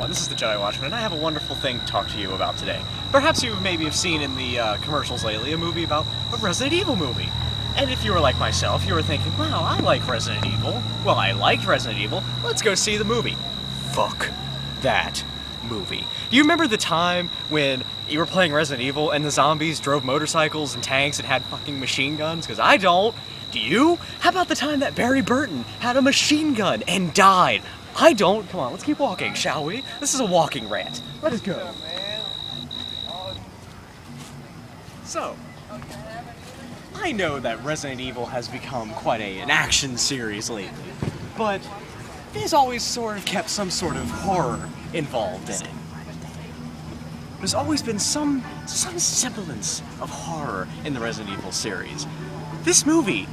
everyone, this is the Jedi Watchman, and I have a wonderful thing to talk to you about today. Perhaps you maybe have seen in the commercials lately a movie about a Resident Evil movie. And if you were like myself, you were thinking, wow, I like Resident Evil. Well, I liked Resident Evil. Let's go see the movie. Fuck that movie. Do you remember the time when you were playing Resident Evil and the zombies drove motorcycles and tanks and had fucking machine guns? Because I don't. Do you? How about the time that Barry Burton had a machine gun and died? I don't. Come on, let's keep walking, shall we? This is a walking rant. Let us go. So, I know that Resident Evil has become quite an action series lately, but it has always sort of kept some sort of horror involved in it. There's always been some semblance of horror in the Resident Evil series. This movie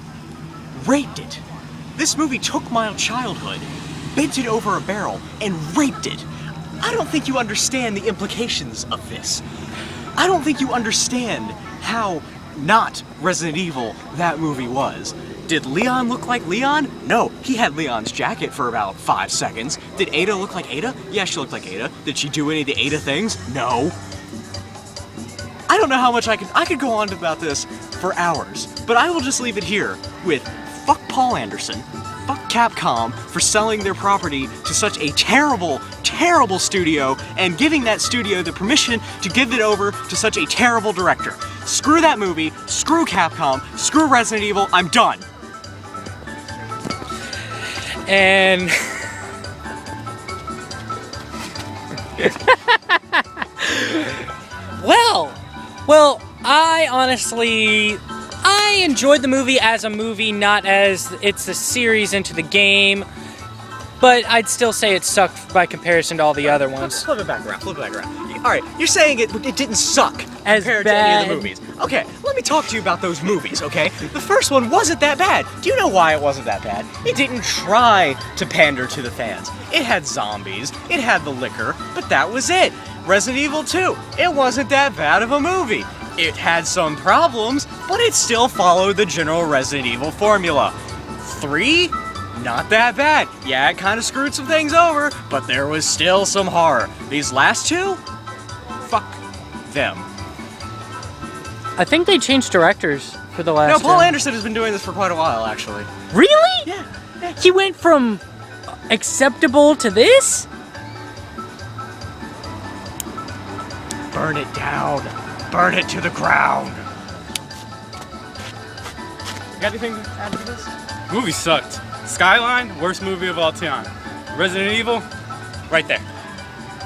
raped it. This movie took my childhood, bent it over a barrel, and raped it. I don't think you understand the implications of this. I don't think you understand how not Resident Evil that movie was. Did Leon look like Leon? No, he had Leon's jacket for about 5 seconds. Did Ada look like Ada? Yeah, she looked like Ada. Did she do any of the Ada things? No. I don't know how much I could go on about this for hours, but I will just leave it here with fuck Paul Anderson, fuck Capcom for selling their property to such a terrible, terrible studio and giving that studio the permission to give it over to such a terrible director. Screw that movie, screw Capcom, screw Resident Evil, I'm done. And well, I honestly enjoyed the movie as a movie, not as it's a series into the game, but I'd still say it sucked by comparison to all the other ones. Flip it back around. Alright, you're saying it didn't suck As compared bad. to any of the movies. Okay, let me talk to you about those movies, okay? The first one wasn't that bad. Do you know why it wasn't that bad? It didn't try to pander to the fans. It had zombies, it had the liquor, but that was it. Resident Evil 2, it wasn't that bad of a movie. It had some problems, but it still followed the general Resident Evil formula. 3? Not that bad. Yeah, it kind of screwed some things over, but there was still some horror. These last two? Fuck them. I think they changed directors for the last No, Paul one. Anderson has been doing this for quite a while, actually. Really? Yeah. He went from acceptable to this? Burn it down. Burn it to the ground. You got anything to add to this? Movie sucked. Skyline, worst movie of all time. Resident Evil, right there.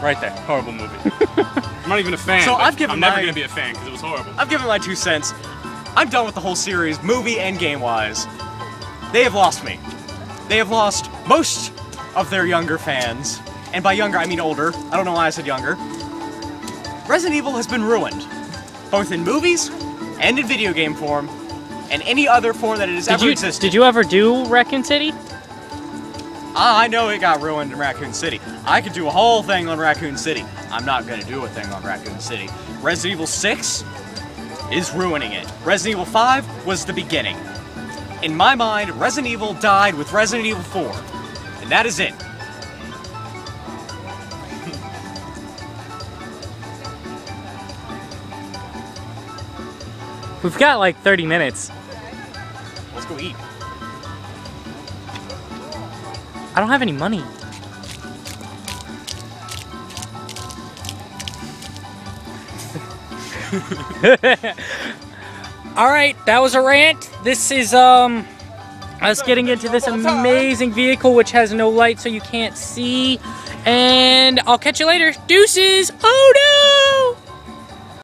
Right there. Horrible movie. I'm not even a fan. So I'm never gonna be a fan because it was horrible. I've given my 2 cents. I'm done with the whole series, movie and game-wise. They have lost me. They have lost most of their younger fans. And by younger, I mean older. I don't know why I said younger. Resident Evil has been ruined. Both in movies and in video game form. And any other form that it has ever existed. Did you ever do Raccoon City? I know it got ruined in Raccoon City. I could do a whole thing on Raccoon City. I'm not going to do a thing on Raccoon City. Resident Evil 6 is ruining it. Resident Evil 5 was the beginning. In my mind, Resident Evil died with Resident Evil 4. And that is it. We've got like 30 minutes. Let's go eat. I don't have any money. Alright, that was a rant. This is us getting into this amazing vehicle which has no light so you can't see. And I'll catch you later. Deuces! Oh no!